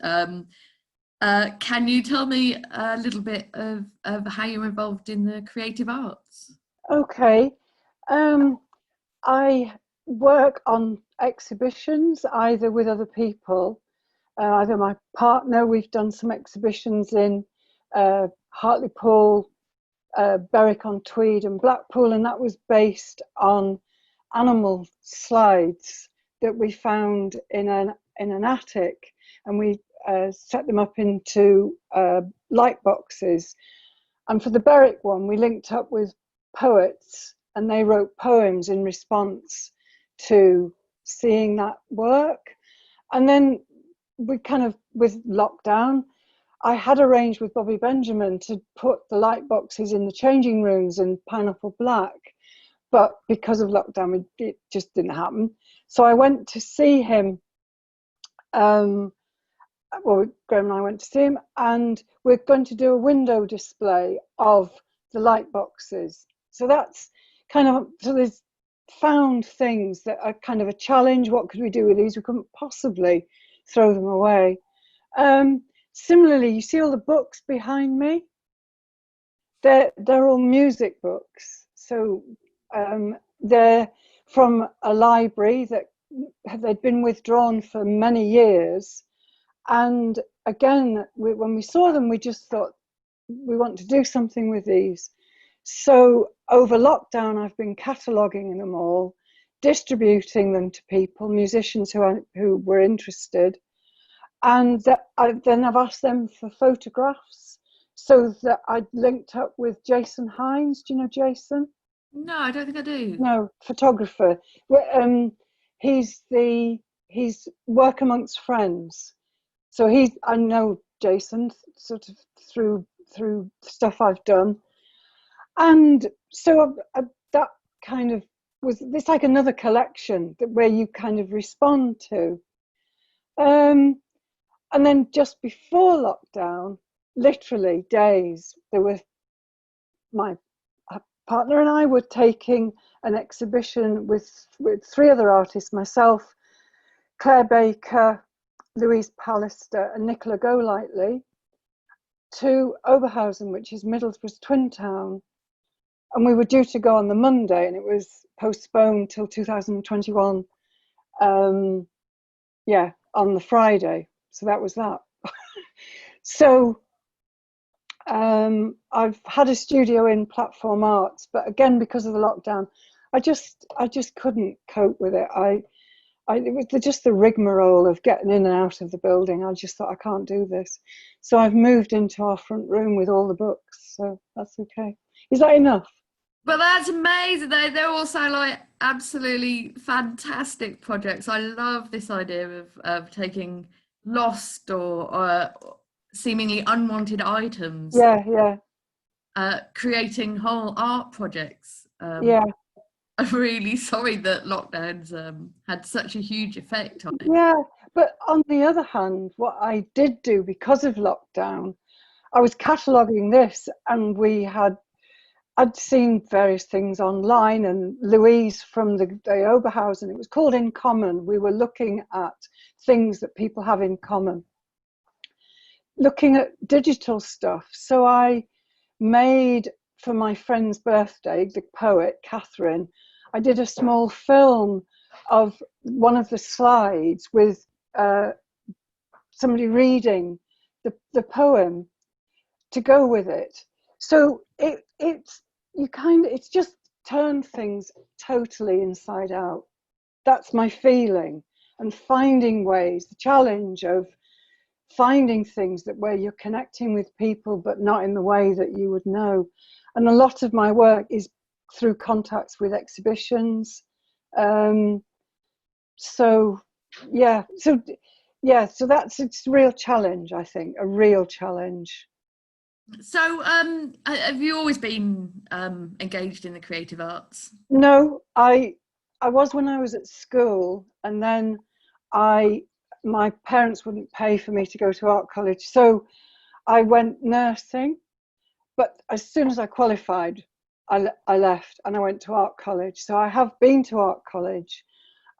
Can you tell me a little bit of how you're involved in the creative arts? Okay. I work on exhibitions either with other people, either my partner. We've done some exhibitions in Hartlepool, Berwick-on-Tweed and Blackpool, and that was based on animal slides that we found in an attic, and we set them up into light boxes. And for the Berwick one, we linked up with poets, and they wrote poems in response to seeing that work. And then we kind of, with lockdown, I had arranged with Bobby Benjamin to put the light boxes in the changing rooms in Pineapple Black, but because of lockdown, it just didn't happen. So I went to see him. Well, Graham and I went to see him, and we're going to do a window display of the light boxes. So that's kind of, so there's found things that are kind of a challenge. What could we do with these? We couldn't possibly throw them away. Similarly, you see all the books behind me? They're all music books. So they're from a library that they'd been withdrawn for many years. And again, when we saw them, we just thought, we want to do something with these. So over lockdown, I've been cataloguing them all, distributing them to people, musicians who were interested. And then I've asked them for photographs, so that I linked up with Jason Hines. Do you know Jason? No, I don't think I do. No, photographer. He's Work Amongst Friends. So I know Jason sort of through stuff I've done. And so that kind of it's like another collection where you kind of respond to. And then just before lockdown, literally days, my partner and I were taking an exhibition with 3 other artists, myself, Claire Baker, Louise Pallister and Nicola Golightly, to Oberhausen, which is Middlesbrough's twin town. And we were due to go on the Monday, and it was postponed till 2021. On the Friday. So that was that. So I've had a studio in Platform Arts, but again, because of the lockdown, I just couldn't cope with it. It was just the rigmarole of getting in and out of the building. I just thought, I can't do this. So I've moved into our front room with all the books. So that's okay. Is that enough? Well, that's amazing. They're also like absolutely fantastic projects. I love this idea of taking lost or seemingly unwanted items. Yeah. Creating whole art projects. Yeah. I'm really sorry that lockdowns had such a huge effect on it. Yeah, but on the other hand, what I did do because of lockdown, I was cataloguing this, and I'd seen various things online, and Louise from the Oberhausen, it was called In Common. We were looking at things that people have in common, looking at digital stuff. So I made, for my friend's birthday, the poet, Catherine, I did a small film of one of the slides with somebody reading the poem to go with it. So it's just turned things totally inside out. That's my feeling. And finding ways, the challenge of finding things where you're connecting with people, but not in the way that you would know. And a lot of my work is through contacts with exhibitions. So it's a real challenge, I think, a real challenge. So have you always been engaged in the creative arts? No, I was when I was at school, and then my parents wouldn't pay for me to go to art college, so I went nursing. But as soon as I qualified, I left and I went to art college. So I have been to art college,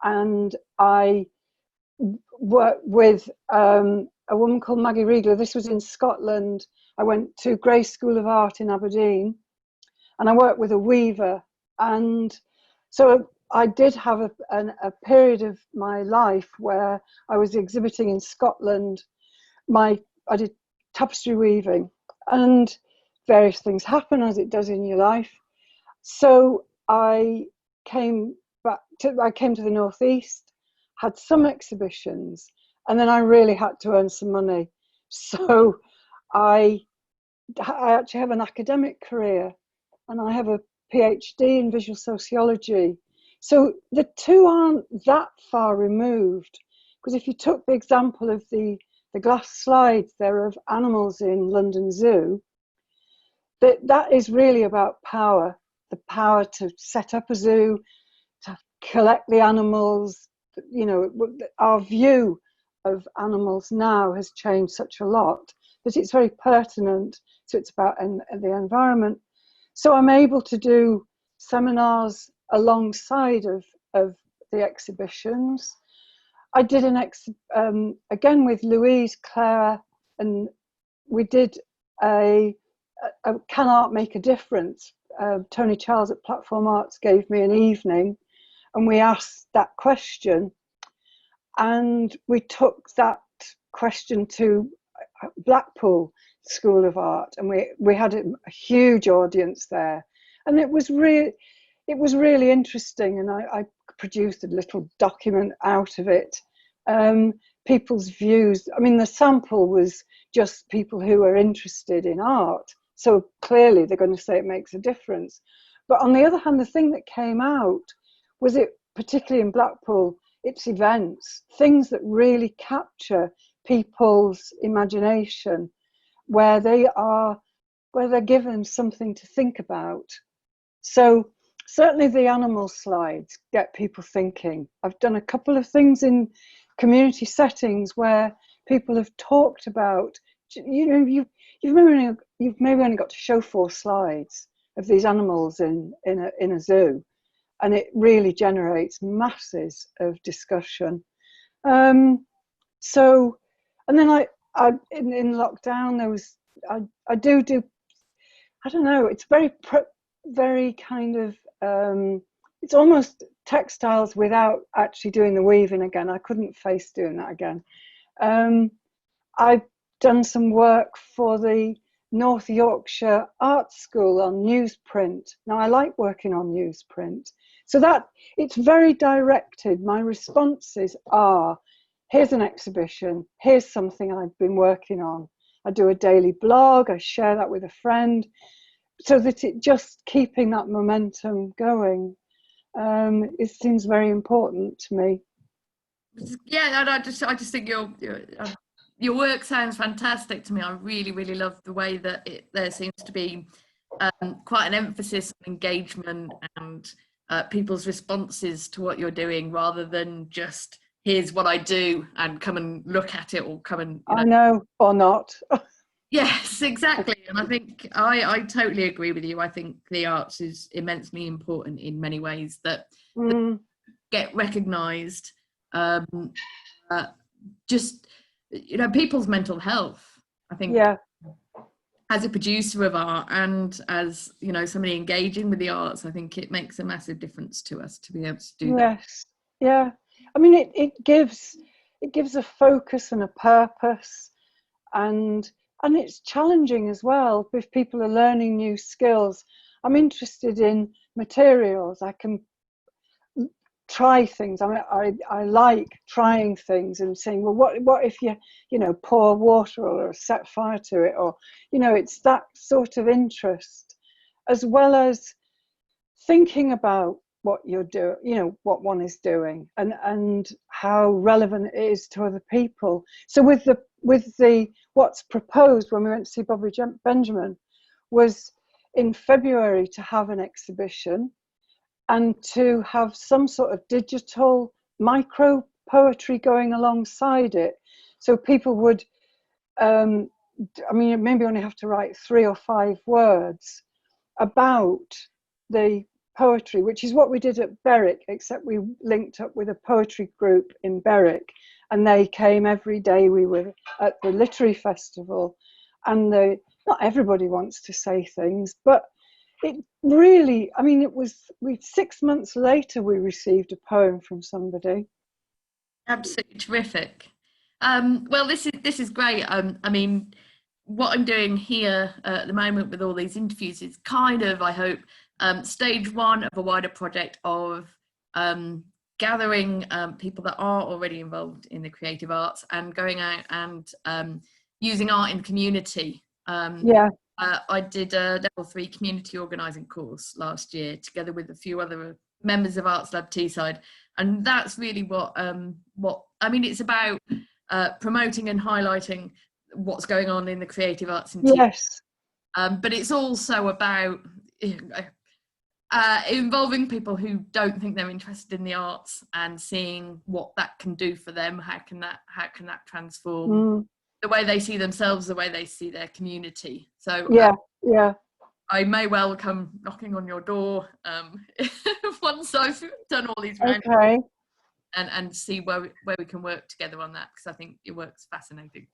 and I worked with a a woman called Maggie Riegler. This was in Scotland. I went to Grace School of Art in Aberdeen, and I worked with a weaver. And so I did have a period of my life where I was exhibiting in Scotland. I did tapestry weaving, and various things happen as it does in your life. So I came to the Northeast, had some exhibitions, and then I really had to earn some money. So I actually have an academic career, and I have a PhD in visual sociology. So the two aren't that far removed, because if you took the example of the glass slides there of animals in London Zoo, that is really about power, the power to set up a zoo, to collect the animals. You know, our view of animals now has changed such a lot that it's very pertinent. So it's about the environment. So I'm able to do seminars alongside of the exhibitions. I did again with Louise, Claire, and we did a Can Art Make a Difference? Tony Charles at Platform Arts gave me an evening, and we asked that question, and we took that question to Blackpool School of Art, and we had a huge audience there, and it was really interesting, and I produced a little document out of it. People's views. I mean, the sample was just people who were interested in art, so clearly they're going to say it makes a difference. But on the other hand, the thing that came out was, it particularly in Blackpool, its events, things that really capture people's imagination, where they're given something to think about. So certainly the animal slides get people thinking. I've done a couple of things in community settings where people have talked about, you know, you've maybe only got to show 4 slides of these animals in a zoo, and it really generates masses of discussion. So, and then I in lockdown there was I do I don't know, it's very kind of it's almost textiles without actually doing the weaving again. I couldn't face doing that again. I've done some work for the North Yorkshire Art School on newsprint. Now I like working on newsprint, so that it's very directed. My responses are, here's an exhibition, here's something I've been working on. I do a daily blog, I share that with a friend, so that it just keeping that momentum going. It seems very important to me. Yeah, and I just think your work sounds fantastic to me. I really, really love the way that there seems to be quite an emphasis on engagement and people's responses to what you're doing, rather than just, here's what I do and come and look at it, or come and, I know, or not. Yes, exactly. And I think I totally agree with you. I think the arts is immensely important in many ways that get recognised. Just, you know, people's mental health. I think, yeah, as a producer of art and as, you know, somebody engaging with the arts, I think it makes a massive difference to us to be able to do that. yes, yeah. I mean, it gives a focus and a purpose, and it's challenging as well if people are learning new skills. I'm interested in materials. I can try things. I mean, I like trying things and saying, well, what if you pour water or set fire to it, or, you know, it's that sort of interest, as well as thinking about what you're doing, you know, what one is doing, and how relevant it is to other people. So with the what's proposed when we went to see Bobby Benjamin was in February to have an exhibition and to have some sort of digital micro poetry going alongside it. So people would, I mean, maybe only have to write 3 or 5 words about the poetry, which is what we did at Berwick, except we linked up with a poetry group in Berwick, and they came every day. We were at the literary festival, and not everybody wants to say things, but it really, I mean, 6 months later we received a poem from somebody. Absolutely terrific. Well, this is great. I mean, what I'm doing here at the moment with all these interviews is kind of, I hope, stage one of a wider project of gathering people that are already involved in the creative arts and going out and using art in the community. I did a level 3 community organising course last year together with a few other members of Arts Lab Teesside, and that's really what I mean. It's about promoting and highlighting what's going on in the creative arts in Yes. but it's also about involving people who don't think they're interested in the arts and seeing what that can do for them. How can that transform the way they see themselves, the way they see their community? So yeah, I may well come knocking on your door once I've done all these rounds, and see where we can work together on that, because I think your work's fascinating.